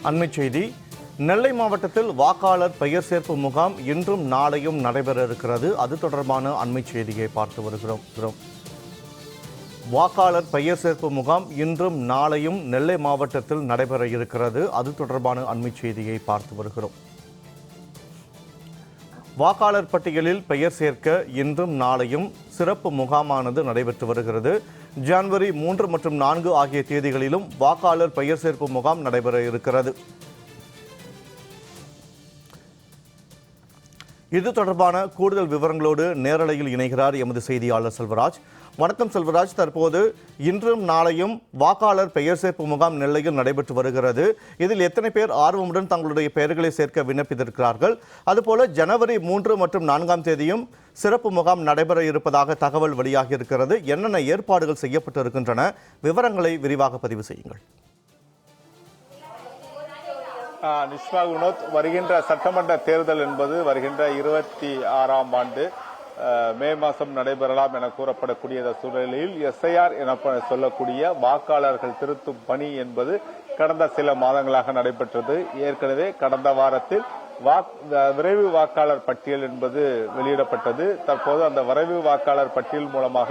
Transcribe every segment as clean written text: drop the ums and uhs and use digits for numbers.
அண்மைச் செய்தி. நெல்லை மாவட்டத்தில் வாக்காளர் பெயர் சேர்ப்பு முகாம் இன்றும் நாளையும் நடைபெற இருக்கிறது. அது தொடர்பான அண்மைச் செய்தியை பார்த்து வருகிறோம். வாக்காளர் பெயர் சேர்ப்பு முகாம் இன்றும் நாளையும் நெல்லை மாவட்டத்தில் நடைபெற இருக்கிறது. அது தொடர்பான அண்மைச் செய்தியை பார்த்து வருகிறோம். வாக்காளர் பட்டியலில் பெயர் சேர்க்க இன்றும் நாளையும் சிறப்பு முகாமானது நடைபெற்று வருகிறது. ஜனவரி 3 மற்றும் 4 ஆகிய தேதிகளிலும் வாக்காளர் பெயர் சேர்ப்பு முகாம் நடைபெற இருக்கிறது. இது தொடர்பான கூடுதல் விவரங்களோடு நேரலையில் இணைகிறார் எமது செய்தியாளர் செல்வராஜ். வணக்கம் செல்வராஜ். தற்போது இன்றும் நாளையும் வாக்காளர் பெயர் சேர்ப்பு முகாம் நெல்லையில் நடைபெற்று வருகிறது. இதில் எத்தனை பேர் ஆர்வமுடன் தங்களுடைய பெயர்களை சேர்க்க விண்ணப்பித்திருக்கிறார்கள்? அதுபோல ஜனவரி 3 மற்றும் 4ஆம் தேதியும் சிறப்பு முகாம் நடைபெற இருப்பதாக தகவல் வெளியாகி இருக்கிறது. என்னென்ன ஏற்பாடுகள் செய்யப்பட்டு இருக்கின்றன? விவரங்களை விரிவாக பதிவு செய்யுங்கள். நிஷ்மா வினோத், வருகின்ற சட்டமன்ற தேர்தல் என்பது வருகின்ற 26ஆம் ஆண்டு மே மாதம் நடைபெறலாம் என கூறப்படக்கூடிய சூழ்நிலையில் எஸ்ஐஆர் என சொல்லக்கூடிய வாக்காளர்கள் திருத்தும் பணி என்பது கடந்த சில மாதங்களாக நடைபெற்றது. ஏற்கனவே கடந்த வாரத்தில் விரைவு வாக்காளர் பட்டியல் என்பது வெளியிடப்பட்டது. தற்போது அந்த விரைவு வாக்காளர் பட்டியல் மூலமாக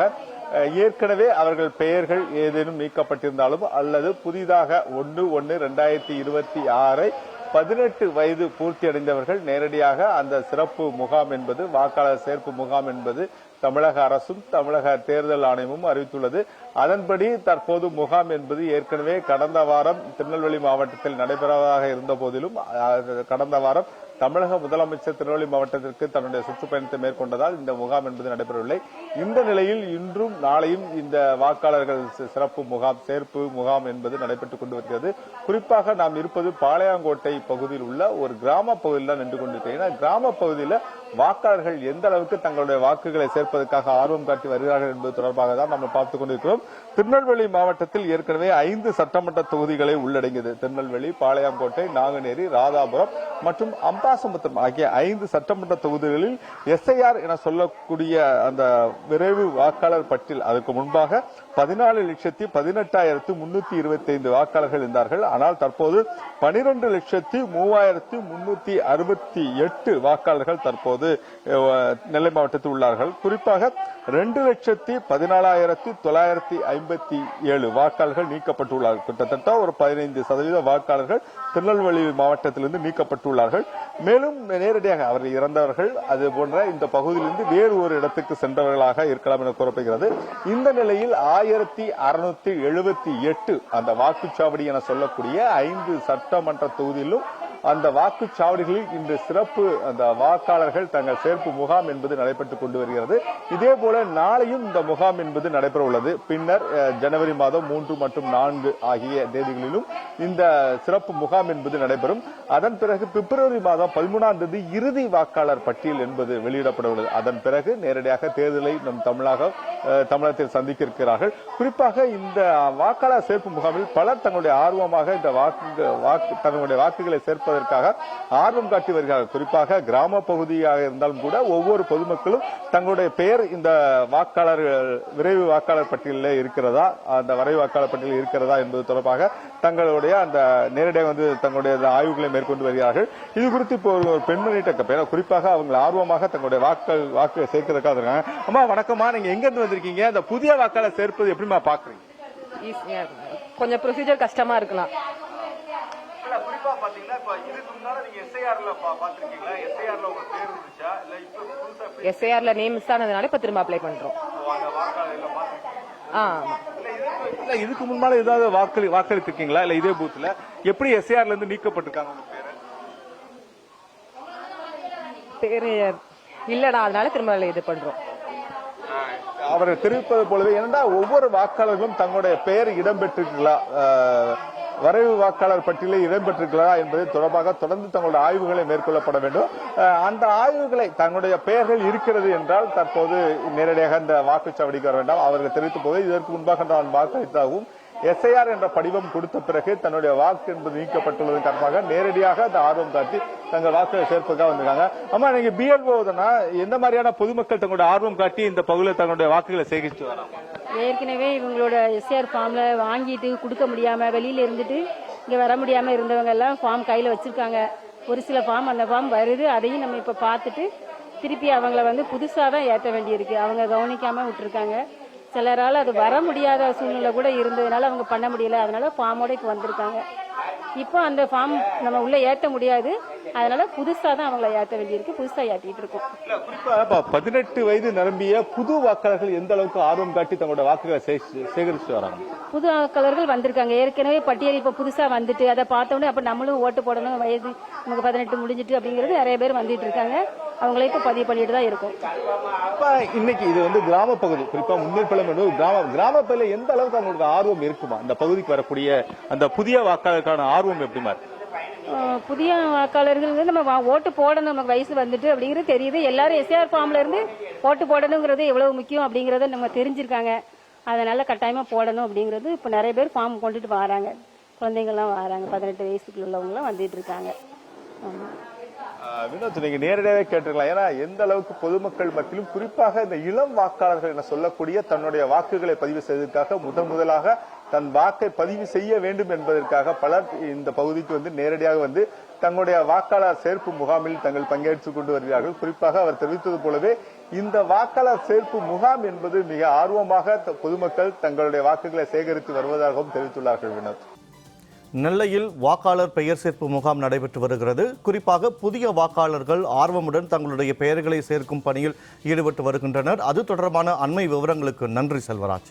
ஏற்கனவே அவர்கள் பெயர்கள் ஏதேனும் நீக்கப்பட்டிருந்தாலும் அல்லது புதிதாக 1/1/2026 18 வயது பூர்த்தி அடைந்தவர்கள் நேரடியாக அந்த சிறப்பு முகாம் என்பது வாக்காளர் சேர்ப்பு முகாம் என்பது தமிழக அரசும் தமிழக தேர்தல் ஆணையமும் அறிவித்துள்ளது. அதன்படி தற்போது முகாம் என்பது ஏற்கனவே கடந்த வாரம் திருநெல்வேலி மாவட்டத்தில் நடைபெறுவதாக இருந்த போதிலும் கடந்த வாரம் தமிழக முதலமைச்சர் திருநெல்வேலி மாவட்டத்திற்கு தன்னுடைய சுற்றுப்பயணத்தை மேற்கொண்டதால் இந்த முகாம் என்பது நடைபெறவில்லை. இந்த நிலையில் இன்றும் நாளையும் இந்த வாக்காளர்கள் சிறப்பு முகாம் சேர்ப்பு முகாம் என்பது நடைபெற்றுக் கொண்டு வருகிறது. குறிப்பாக நாம் இருப்பது பாளையங்கோட்டை பகுதியில் உள்ள ஒரு கிராம பகுதியில் தான் நின்று கொண்டிருக்கிறேன். கிராம பகுதியில் வாக்காளர்கள் எந்த அளவுக்கு தங்களுடைய வாக்குகளை சேர்ப்பதற்காக ஆர்வம் காட்டி வருகிறார்கள் என்பது தொடர்பாக தான் நம்ம பார்த்துக் கொண்டிருக்கிறோம். திருநெல்வேலி மாவட்டத்தில் ஏற்கனவே 5 சட்டமன்ற தொகுதிகளை உள்ளடங்கியது. திருநெல்வேலி, பாளையங்கோட்டை, நாங்குநேரி, ராதாபுரம் மற்றும் அம்பாசமுத்திரம் ஆகிய 5 சட்டமன்ற தொகுதிகளில் எஸ்ஐஆர் என சொல்லக்கூடிய அந்த விரைவு வாக்காளர் பட்டியல் அதற்கு முன்பாக 14,18,325 வாக்காளர்கள் இருந்தார்கள். ஆனால் தற்போது 12,03,368 வாக்காளர்கள் தற்போது நெல்லை மாவட்டத்தில் உள்ளார்கள். குறிப்பாக 2,14,957 வாக்காளர்கள் நீக்கப்பட்டுள்ளார்கள். கிட்டத்தட்ட ஒரு 15% வாக்காளர்கள் திருநெல்வேலி மாவட்டத்திலிருந்து நீக்கப்பட்டுள்ளார்கள். மேலும் நேரடியாக அவர்கள் இறந்தவர்கள் அது போன்ற இந்த பகுதியிலிருந்து வேறு ஒரு இடத்துக்கு சென்றவர்களாக இருக்கலாம் என கூறப்படுகிறது. இந்த நிலையில் 1678 அந்த வாக்குச்சாவடி என சொல்லக்கூடிய 5 சட்டமன்ற தொகுதியிலும் அந்த வாக்குச்சாவடிகளில் இன்று சிறப்பு அந்த வாக்காளர்கள் தங்கள் சேர்ப்பு முகாம் என்பது நடைபெற்றுக் கொண்டு வருகிறது. இதேபோல நாளையும் இந்த முகாம் என்பது நடைபெற உள்ளது. பின்னர் ஜனவரி மாதம் 3 மற்றும் 4 ஆகிய தேதிகளிலும் இந்த சிறப்பு முகாம் என்பது நடைபெறும். அதன் பிறகு பிப்ரவரி மாதம் 13ஆம் தேதி இறுதி வாக்காளர் பட்டியல் என்பது வெளியிடப்பட உள்ளது. அதன் பிறகு நேரடியாக தேர்தலை நம் தமிழகத்தில் சந்திக்க இருக்கிறார்கள். குறிப்பாக இந்த வாக்காளர் சேர்ப்பு முகாமில் பலர் தங்களுடைய ஆர்வமாக இந்த தங்களுடைய வாக்குகளை சேர்ப்பதற்காக ஆர்வம் காட்டி வருகிறார்கள். குறிப்பாக கிராம பகுதியாக இருந்தாலும் கூட ஒவ்வொரு பொதுமக்களும் தங்களுடைய பெயர் இந்த விரைவு வாக்காளர் பட்டியலில் இருக்கிறதா, அந்த வரைவு வாக்காளர் பட்டியலில் இருக்கிறதா என்பது தொடர்பாக தங்களுடைய அந்த நேரடியாக வந்து தங்களுடைய ஆய்வுகளை மேற்கொண்டு வருகிறார்கள். இது குறித்து இப்போ ஒரு பெண்மணிட்ட குறிப்பாக அவங்க ஆர்வமாக தங்களுடைய வாக்கு சேர்க்கிறதுக்காக இருக்காங்க. அம்மா வணக்கமா, நீங்க எங்க இருந்து வந்திருக்கீங்க? இந்த புதிய வாக்காளர் சேர்ப்பது எப்படிமா பாக்குறீங்க? கொஞ்சம் ப்ரொசீஜர் கஷ்டமா இருக்கலாம். குறிப்பா பாத்தீங்கன்னா இப்ப இதுக்கு முன்னால நீங்க எஸ்ஐஆர்ல பாத்திருக்கீங்களா? எஸ்ஐஆர்ல உங்க பேர் இருந்துச்சா இல்ல இப்ப புதுசா எஸ்ஐஆர்ல நேம் மிஸ் ஆனதுனால இப்ப திரும்ப அப்ளை பண்றோம். இல்ல இதுக்கு முன்னால ஏதாவது வாக்களித்திருக்கீங்களா? இல்ல இதே பூத்துல எப்படி எஸ்ஐஆர்ல இருந்து நீக்கப்பட்டிருக்காங்க உங்க பேரு? இல்லடா, அதனால திரும்ப இது பண்றோம். அவர்கள் தெரிவிப்பது போலவே என்னடா ஒவ்வொரு வாக்காளர்களும் தங்களுடைய பெயர் இடம்பெற்றிருக்கிறா, வரைவு வாக்காளர் பட்டியலில் இடம்பெற்றிருக்கிறதா என்பது தொடர்பாக தொடர்ந்து தங்களுடைய ஆய்வுகளை மேற்கொள்ளப்பட வேண்டும். அந்த ஆய்வுகளை தங்களுடைய பெயர்கள் இருக்கிறது என்றால் தற்போது நேரடியாக இந்த வாக்குச்சாவடிக்கு வர வேண்டாம். அவர்கள் தெரிவித்த போது இதற்கு முன்பாக நான் வாக்களித்தாகவும் எஸ்ஐஆர் என்ற படிவம் கொடுத்த பிறகு தன்னுடைய வாக்கு என்பது நீக்கப்பட்டுள்ளதன் காரணமாக நேரடியாக அந்த ஆர்வம் காட்டி தங்கள் வாக்குகளை சேர்ப்பதற்காக வந்திருக்காங்க. அம்மா, நீங்க பிஎல்ஓ தானா? எந்த மாதிரியான பொதுமக்கள் தங்களுடைய ஆர்வம் காட்டி இந்த பகுதியில் தங்களுடைய வாக்குகளை சேகரித்து வராங்க? ஏற்கனவே இவங்களோட எஸ்ஆர் ஃபார்ம்ல வாங்கிட்டு கொடுக்க முடியாம வெளியில இருந்துட்டு இங்கே வர முடியாமல் இருந்தவங்க எல்லாம் ஃபார்ம் கையில் வச்சுருக்காங்க. ஒரு சில ஃபார்ம் அந்த ஃபார்ம் வருது, அதையும் நம்ம இப்போ பார்த்துட்டு திருப்பி அவங்கள வந்து புதுசாக தான் ஏற்ற வேண்டியிருக்கு. அவங்க கவனிக்காமல் விட்டுருக்காங்க. சிலரால் அது வர முடியாத சூழ்நிலை கூட இருந்ததுனால அவங்க பண்ண முடியல. அதனால ஃபார்மோட இப்போ வந்திருக்காங்க. இப்போ அந்த ஃபார்ம் நம்ம உள்ள ஏற்ற முடியாது, அதனால புதுசாக தான் அவங்கள ஏற்ற வேண்டியிருக்கு. புதுசாக ஏற்றிட்டு இருக்கோம். குறிப்பா 18 வயது நிரம்பிய புது வாக்காளர்கள் எந்த அளவுக்கு ஆர்வம் காட்டி தங்களோட வாக்குகளை சேகரிச்சு வராங்க? புது வாக்காளர்கள் வந்திருக்காங்க. ஏற்கனவே பட்டியல் இப்போ புதுசாக வந்துட்டு அதை பார்த்தோன்னே அப்போ நம்மளும் ஓட்டு போடணும், வயது நமக்கு 18 முடிஞ்சிட்டு அப்படிங்கிறது நிறைய பேர் வந்துட்டு இருக்காங்க. அவங்களே இப்போ பதிவு பண்ணிட்டு தான் இருக்கும். இன்னைக்கு இது வந்து கிராம பகுதி, குறிப்பா முன்னேற்பலம் என்பது கிராம பகுதியில் எந்த அளவுக்கு அவங்களுக்கு ஆர்வம் இருக்குமா? அந்த பகுதிக்கு வரக்கூடிய அந்த புதிய வாக்காளருக்கான ஆர்வம் எப்படிமா இருக்கு? புதிய வாக்காளர்கள் வந்து நம்ம ஓட்டு போடணும், நமக்கு வயசு வந்துட்டு அப்படிங்கிறது தெரியுது. எல்லாரும் எஸ்ஆர் ஃபார்ம்ல இருந்து ஓட்டு போடணுங்கிறது எவ்வளவு முக்கியம் அப்படிங்கறத நம்ம தெரிஞ்சிருக்காங்க. அதனால கட்டாயமா போடணும் அப்படிங்கிறது இப்ப நிறைய பேர் ஃபார்ம் கொண்டுட்டு வராங்க. குழந்தைங்கள்லாம் வராங்க, 18 வயசுக்குள்ள உள்ளவங்கலாம் வந்துட்டு இருக்காங்க. ஆமா. வினோத், நீங்க நேரடியாவே கேட்டுக்கலாம். ஏன்னா எந்த அளவுக்கு பொதுமக்கள் மத்தியிலும் குறிப்பாக இந்த இளம் வாக்காளர்கள் என சொல்லக்கூடிய தன்னுடைய வாக்குகளை பதிவு செய்வதற்காக முதலாக தன் வாக்கை பதிவு செய்ய வேண்டும் என்பதற்காக பலர் இந்த பகுதிக்கு வந்து நேரடியாக வந்து தங்களுடைய வாக்காளர் சேர்ப்பு முகாமில் தங்கள் பங்கேற்றுக் கொண்டு வருகிறார்கள். குறிப்பாக அவர் தெரிவித்தது போலவே இந்த வாக்காளர் சேர்ப்பு முகாம் என்பது மிக ஆர்வமாக பொதுமக்கள் தங்களுடைய வாக்குகளை சேகரித்து வருவதாகவும் தெரிவித்துள்ளார்கள். வினோத், நெல்லையில் வாக்காளர் பெயர் சேர்ப்பு முகாம் நடைபெற்று வருகிறது. குறிப்பாக புதிய வாக்காளர்கள் ஆர்வமுடன் தங்களுடைய பெயர்களை சேர்க்கும் பணியில் ஈடுபட்டு வருகின்றனர். அது தொடர்பான அண்மை விவரங்களுக்கு நன்றி செல்வராஜ்.